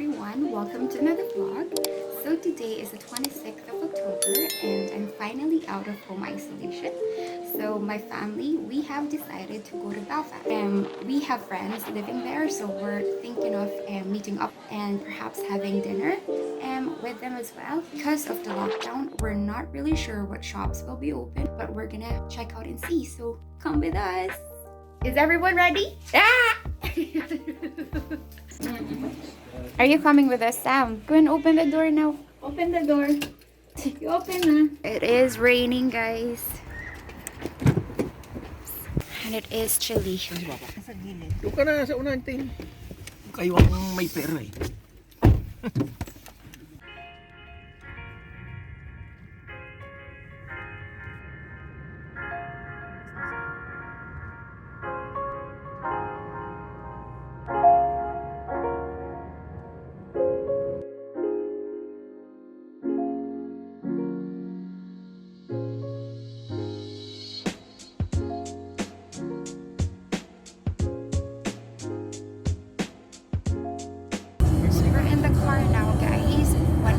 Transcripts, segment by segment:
everyone, welcome to another vlog. So today is the 26th of October and I'm finally out of home isolation. So my family, we have decided to go to Belfast. We have friends living there, so we're thinking of meeting up and perhaps having dinner with them as well. Because of the lockdown, we're not really sure what shops will be open, but we're gonna check out and see, so come with us. Is everyone ready? Ah! Are you coming with us, Sam? Go and open the door now. Open the door. You open na. It is raining, guys. And it is chilly. Doon ka na sa unahan, ting. Kayo ang may pera eh.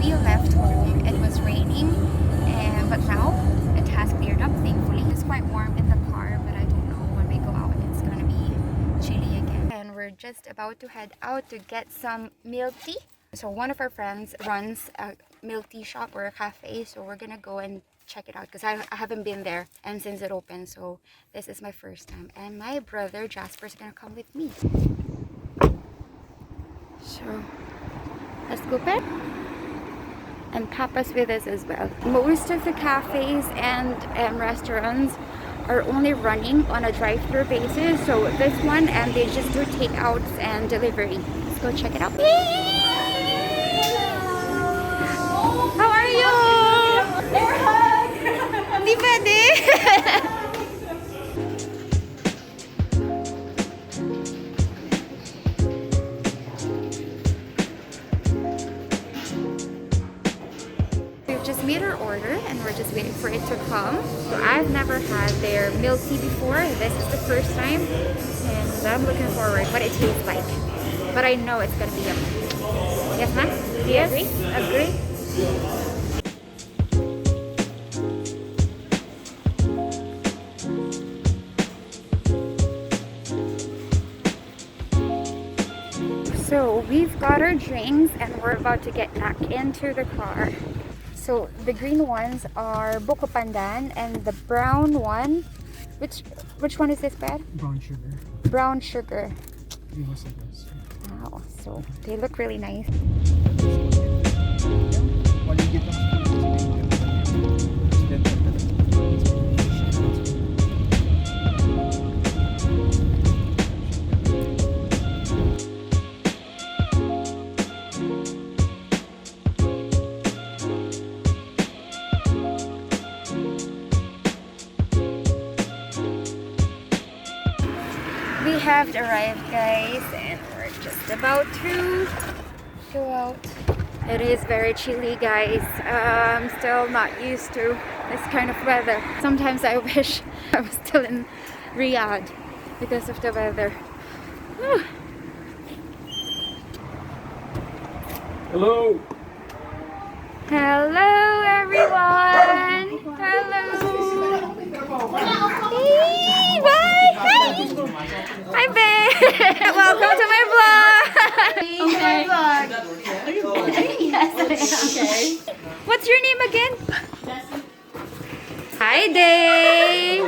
We left home, it was raining, but now it has cleared up, thankfully. It's quite warm in the car, but I don't know when we go out it's gonna be chilly again. And we're just about to head out to get some milk tea. So one of our friends runs a milk tea shop or a cafe, so we're gonna go and check it out because I haven't been there and since it opened, so this is my first time. And my brother Jasper's gonna come with me. So let's go back. And Papa's with us as well. Most of the cafes and restaurants are only running on a drive-through basis. So this one, and they just do takeouts and delivery. Let's go check it out. How are you? Air hug! Hindi pwede! Just made our order and we're just waiting for it to come. So I've never had their milk tea before. This is the first time and I'm looking forward what it tastes like. But I know it's gonna be yummy. Yes, ma'am? Do you agree? Agree? So we've got our drinks and we're about to get back into the car. So the green ones are buko pandan and the brown one, which one is this, bad? Brown sugar. Brown sugar. Wow, so they look really nice. We have arrived, guys, and we're just about to go out. It is very chilly, guys. I'm still not used to this kind of weather. Sometimes I wish I was still in Riyadh because of the weather. Whew. Hello! Hello, everyone! Hello! Hey, bye! Hi! Hi, babe! Welcome to my vlog! Okay. Yes, okay. What's your name again? Hi, Dave!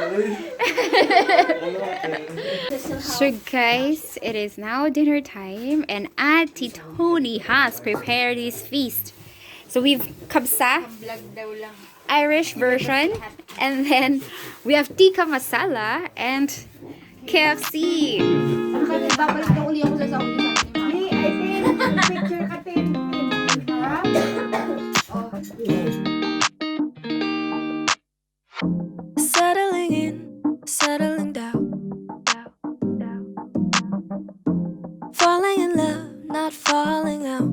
So, guys, it is now dinner time, and Auntie Tony has prepared this feast. So we've kabsa, Irish version, and then we have tikka masala and KFC. Settling in, settling down. Falling in love, not falling out.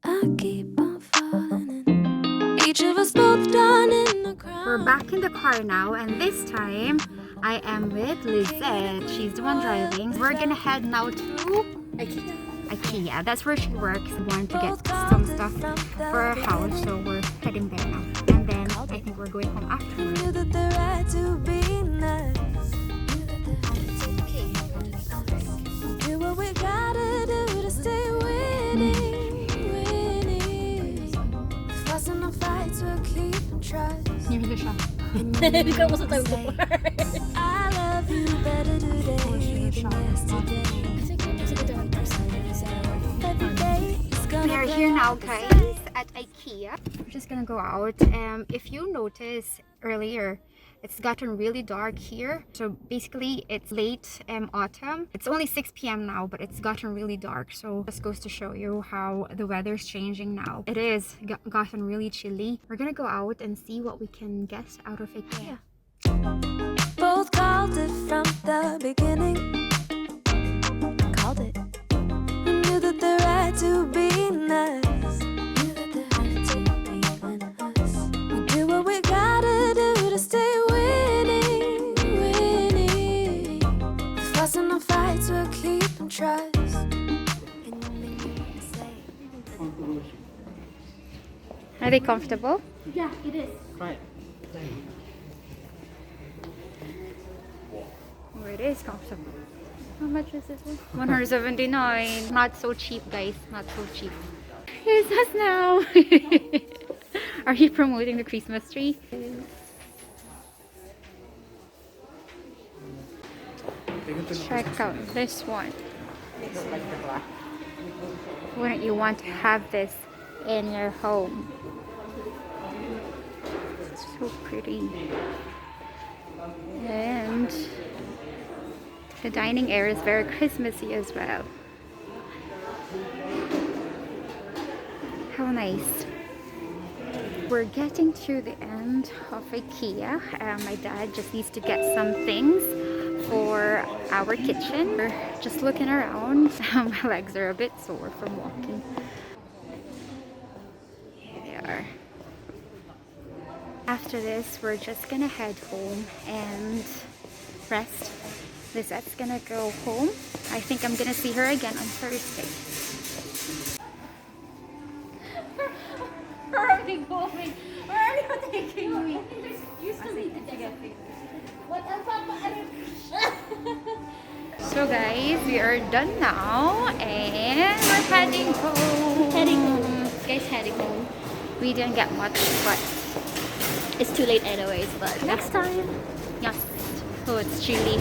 I keep on falling in. Each of us both done in the ground. We're back in the car now, and this time I am with Lizette. She's the one driving. We're gonna head now to IKEA. IKEA. That's where she works. We wanted to get some stuff for our house, so we're heading there now. And then I think we're going home afterwards. Knew that the right to be nice. Do what we gotta do to stay winning, winning. Fussing on fights we'll keep and trust. Here's the shop. Ikaw mo sa time ko. I love you better today than yesterday. Every day is gonna We are play here now, out the guys, same. at IKEA. We're just gonna go out. If you notice earlier, it's gotten really dark here. So basically, it's late autumn. It's only 6 p.m. now, but it's gotten really dark. So this goes to show you how the weather's changing now. It is gotten really chilly. We're gonna go out and see what we can get out of IKEA. Both called it from the beginning. Called it. Knew that the right to be nice. Knew that the right to be us. We do what we gotta do to stay winning, winning. Fussing on fights we'll keep and trust. And you make me say. Are they comfortable? Yeah, it is. Right. Oh, it is comfortable. How much is this one? 179. Not so cheap, guys. Not so cheap. Here's us now. Are you promoting the Christmas tree? Check out this one. Wouldn't you want to have this in your home? It's so pretty. And the dining area is very Christmassy as well. How nice. We're getting to the end of IKEA. My dad just needs to get some things for our kitchen. We're just looking around. My legs are a bit sore from walking. Here they are. After this, we're just gonna head home and rest. Lizette's gonna go home. I think I'm gonna see her again on Thursday. Where are we going? Where are you taking me? You still need to take a picture. What ang So guys, we are done now and we're heading home. Heading home. Guys, heading home. We didn't get much, but It's too late anyways, but next time. yes. Oh, it's chilly.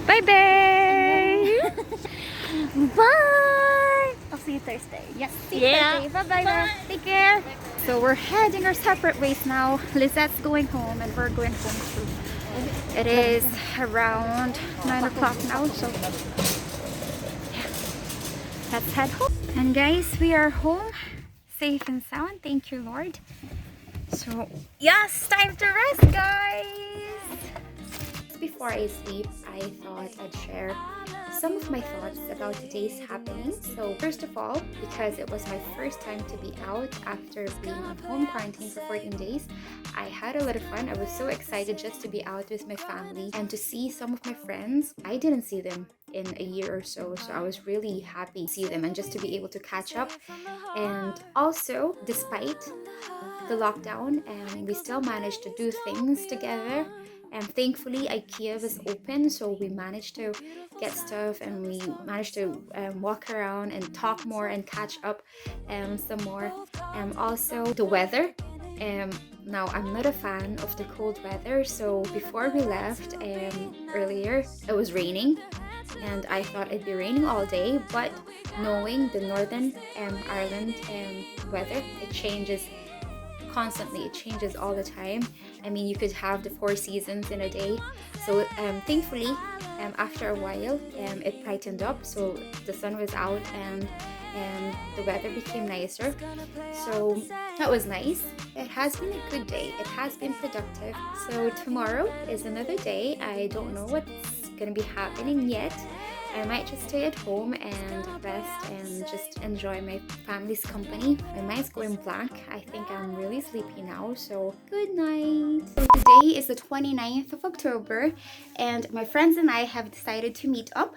Bye bye. Bye! I'll see you Thursday. Yes. Yeah. Bye bye. Take care. So we're heading our separate ways now. Lizette's going home and we're going home too. It is around 9 o'clock now, so yeah. Let's head home. And guys, we are home safe and sound. Thank you, Lord. So yes, time to rest, guys. Before I sleep, I thought I'd share some of my thoughts about today's happenings. So first of all, because it was my first time to be out after being on home quarantine for 14 days, I had a lot of fun. I was so excited just to be out with my family and to see some of my friends. I didn't see them in a year or so, so I was really happy to see them and just to be able to catch up. And also, despite the lockdown, we still managed to do things together. And thankfully IKEA was open, so we managed to get stuff and we managed to walk around and talk more and catch up some more. Also the weather, now I'm not a fan of the cold weather, so before we left earlier it was raining and I thought it'd be raining all day, but knowing the Northern Ireland weather, it changes constantly. It changes all the time. I mean, you could have the 4 seasons in a day. So thankfully, after a while, it brightened up. So the sun was out and the weather became nicer. So that was nice. It has been a good day. It has been productive. So tomorrow is another day. I don't know what's gonna be happening yet. I might just stay at home and rest and just enjoy my family's company. My mind's going blank. I think I'm really sleepy now, so good night. So today is the 29th of October and my friends and I have decided to meet up.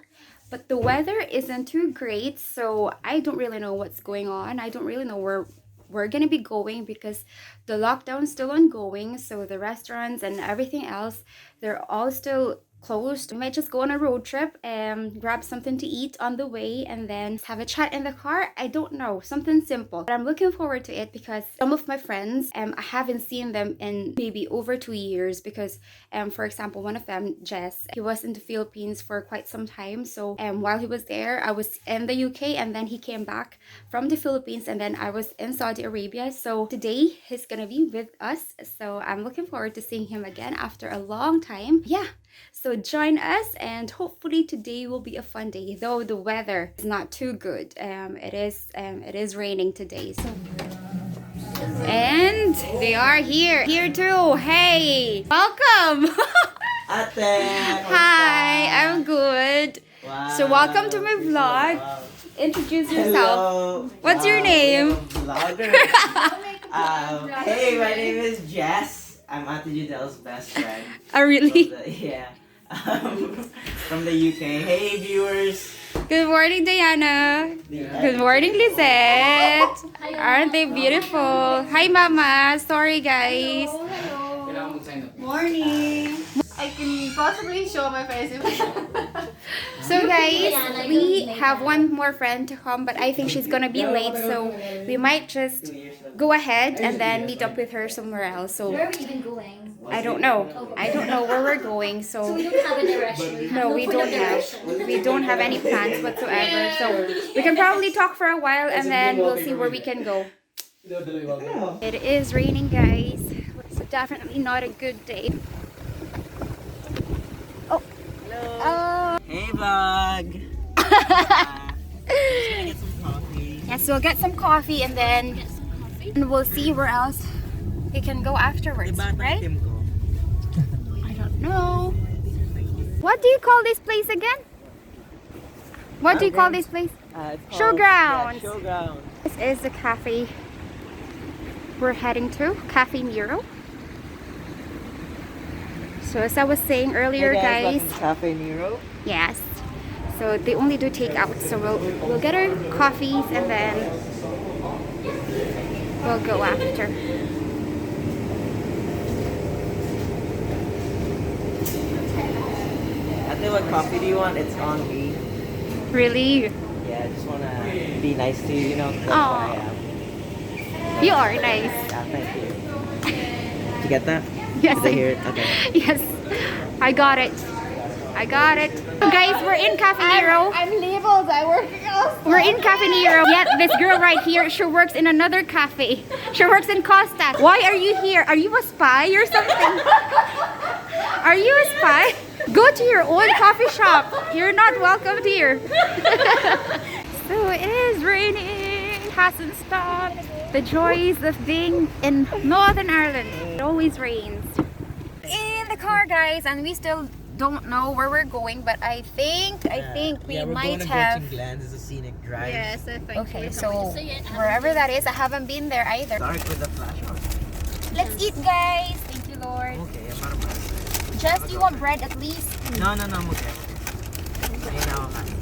But the weather isn't too great, so I don't really know what's going on. I don't really know where we're gonna be going because the lockdown's still ongoing, so the restaurants and everything else, they're all still closed. We might just go on a road trip and grab something to eat on the way and then have a chat in the car. I don't know, something simple. But I'm looking forward to it because some of my friends, I haven't seen them in maybe over 2 years because, for example, one of them, Jess, he was in the Philippines for quite some time. So while he was there, I was in the UK and then he came back from the Philippines and then I was in Saudi Arabia. So today he's gonna be with us. So I'm looking forward to seeing him again after a long time. Yeah. So join us and hopefully today will be a fun day, though the weather is not too good. It is raining today. So and they are here too. Hey, welcome. Ate, Hi, I'm good. wow. So welcome to my vlog. Wow. Introduce yourself. Hello. What's your name? We have a vlogger. Hey, my name is Jess. I'm Ate Judel's best friend. Oh, really? From the UK. Hey, viewers. Good morning, Diana. Good morning, Lizette. Aren't they beautiful? Hi, Mama. Sorry, guys. Morning. I can possibly show my face. So guys, we have one more friend to come, but I think she's gonna be late, so we might just go ahead and then meet up with her somewhere else. So Where are we even going? I don't know. I don't know where we're going. So So we don't have a direction. no, we don't have any plans whatsoever. So we can probably talk for a while and then we'll see where we can go. It is raining, guys. So definitely not a good day. Oh. Hey, vlog. Just gonna get some coffee. Yes, we'll get some coffee and then we'll see where else we can go afterwards, right? I don't know. What do you call this place again? What do you call this place? It's Showgrounds. Yeah, Showgrounds. This is the cafe we're heading to, Cafe Nero. So as I was saying earlier, Hey guys, welcome to Cafe Nero. yes. So they only do takeout. So we'll get our coffees and then we'll go after. Ate, what coffee do you want? It's on me. Really? Yeah, I just wanna be nice to you, that's who Aw. I am. You are nice. Yeah, thank you. Did you get that? Yes, Did I hear it? Okay. Yes, I got it. I got it. So guys, we're in Cafe Nero. I'm labeled. I work elsewhere. We're in Cafe Nero. Yet this girl right here, she works in another cafe. She works in Costa. Why are you here? Are you a spy or something? Are you a spy? Go to your own coffee shop. You're not welcomed here. So it is raining. It hasn't stopped. The joys of being in Northern Ireland. It always rains. In the car, guys, and we still don't know where we're going, but I think we might have. Glands is a scenic drive. Yes, I think. Okay, so wherever that is, I haven't been there either. Start with the flash on. Let's eat, guys. Thank you, Lord. Okay, I'm out of Just you want bread at least? No, I'm okay. Ayun na ako kain.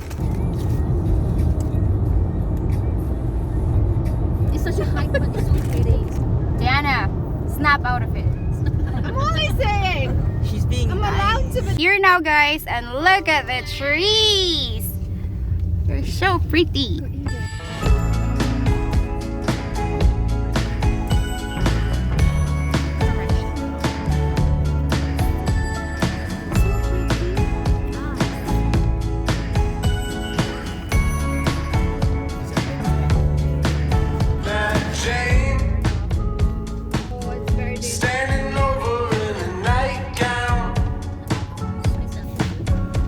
It's such a hike, but it's so pretty. Diana, snap out of it. I'm only saying. She's being I'm allowed to be. Here now, guys, and look at the trees. They're so pretty. Standing over in a nightgown.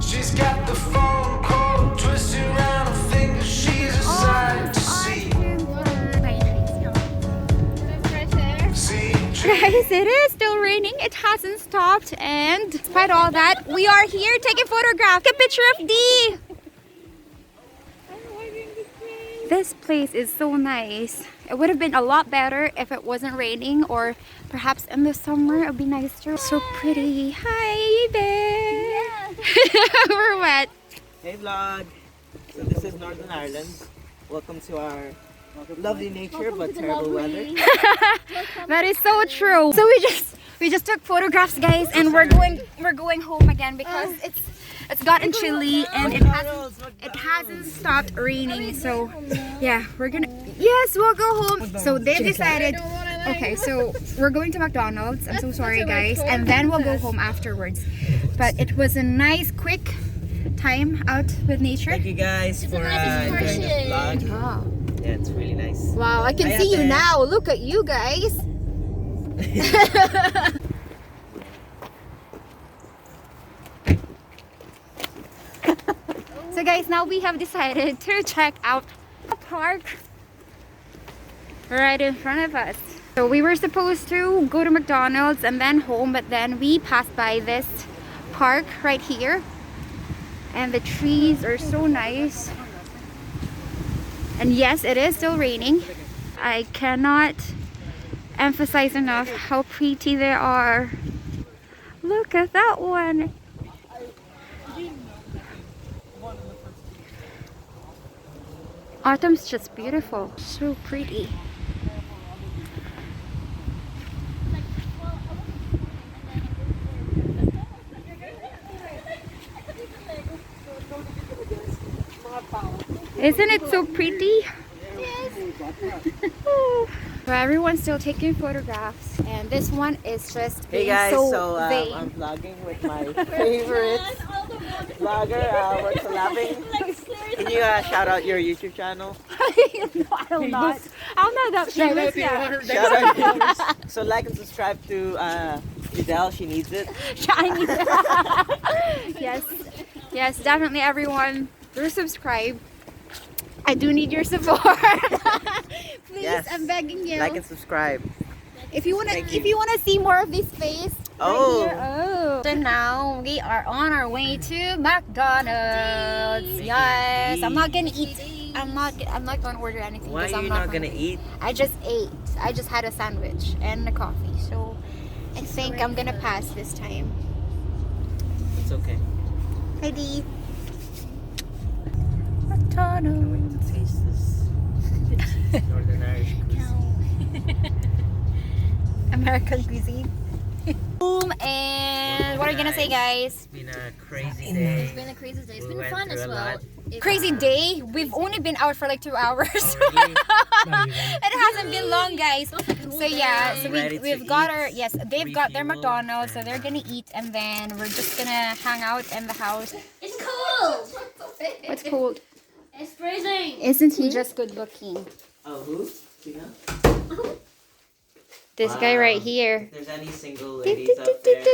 She's got the phone call twisted around her finger. She's a sight to see. See, Guys, it is still raining raining. It hasn't stopped, and despite all that, we are here taking photographs. Take a picture of D. This place is so nice. It would have been a lot better if it wasn't raining, or perhaps in the summer it would be nicer. So pretty. Hi, babe. We're wet. Hey vlog! So this is Northern Ireland. Welcome to our lovely nature but terrible weather. That is so true. So we just took photographs, guys, and we're going home again because it's gotten chilly and it hasn't stopped raining. So yeah, we'll go home. So they decided, okay, so we're going to McDonald's. I'm so sorry, guys, and then we'll go home afterwards. But it was a nice quick time out with nature. Thank you guys for enjoying the vlog. Oh. Yeah, it's really nice. Wow, I can see you now. Look at you guys. So guys, now we have decided to check out a park right in front of us. So we were supposed to go to McDonald's and then home, but then we passed by this park right here. And the trees are so nice. And yes, it is still raining. I cannot emphasize enough how pretty they are. Look at that one. Autumn's just beautiful. So pretty. Isn't it so pretty? Yes. So everyone's still taking photographs, and this one is just Hey being guys, so vain. I'm vlogging with my favorite vlogger. We're collabing. Can you shout out your YouTube channel? No, I'm not that famous yet. Shout out. So like and subscribe to Judelle. She needs it. Shiny. Yes, definitely everyone. Do subscribe. I do need your support. Please, Yes. I'm begging you. Like and subscribe. If you wanna Thank you. see more of this face, Oh. right here. Oh. So now we are on our way to McDonald's. Yes, I'm not gonna eat. I'm not gonna order anything. Why because are I'm you not not gonna eat? I just ate. I just had a sandwich and a coffee. So I think I'm gonna pass this time. It's okay. Hi, Dee. I'm McDonald's. going to taste this Northern Irish cuisine. American cuisine. Boom, and what are you gonna say, guys? It's been a crazy day. It's been a crazy day. It's We been went fun through as a well. lot. Crazy day. We've only been out for like 2 hours. Already? It hasn't been long, guys. So yeah, so Ready to we've got eat. our they've got their Refuel. McDonald's, so they're gonna eat, and then we're just gonna hang out in the house. It's cold. What's cold? It's freezing. Isn't he just good looking? Oh, who? Tina? This guy right Wow. here. If there's any single You're ladies out there,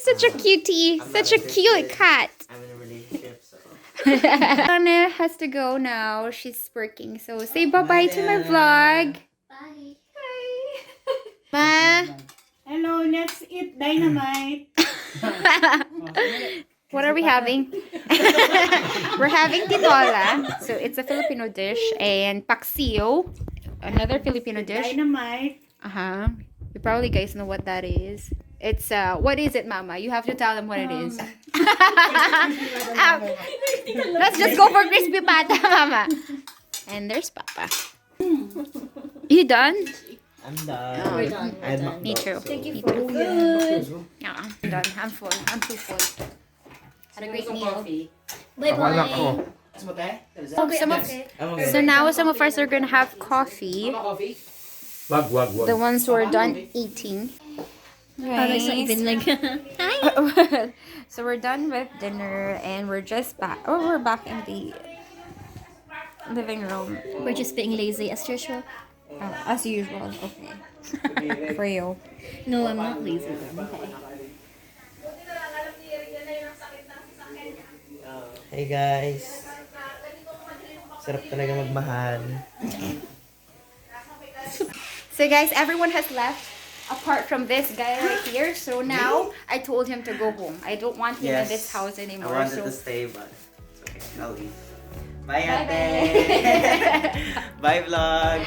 such a cutie, I'm such not a cute interested. cat. I'm in a relationship, so. Anna has to go now. She's working. So say bye-bye to my Bye. vlog. Bye. Ma. Hello, let's eat dynamite. What are we having? We're having tinola. So it's a Filipino dish, and paksiw, another Filipino dish. Dynamite. Uh-huh. You probably guys know what that is. It's what is it, Mama? You have to tell them what it is. Let's just go for crispy pata, Mama. And there's Papa. You done? I'm done. Oh, We're done. I had Me too. Thank you Me for too. the food. Yeah, I'm done. I'm full. I'm too full. Had a great meal. Bye bye. So now some of us are gonna have coffee. The ones who are done eating. Alex not even like. So we're done with dinner and we're just back. Oh, we're back in the living room. We're just being lazy as usual. As usual. Okay. For you. No, I'm not lazy. Then. Okay. Hey guys. Sarap talaga magmahal. So guys, everyone has left. apart from this guy right here. So now I told him to go home. I don't want him in this house I anymore. wanted So to stay, but it's okay. I'll leave. Bye, Bye, ate. Bye, vlog.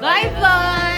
bye vlog.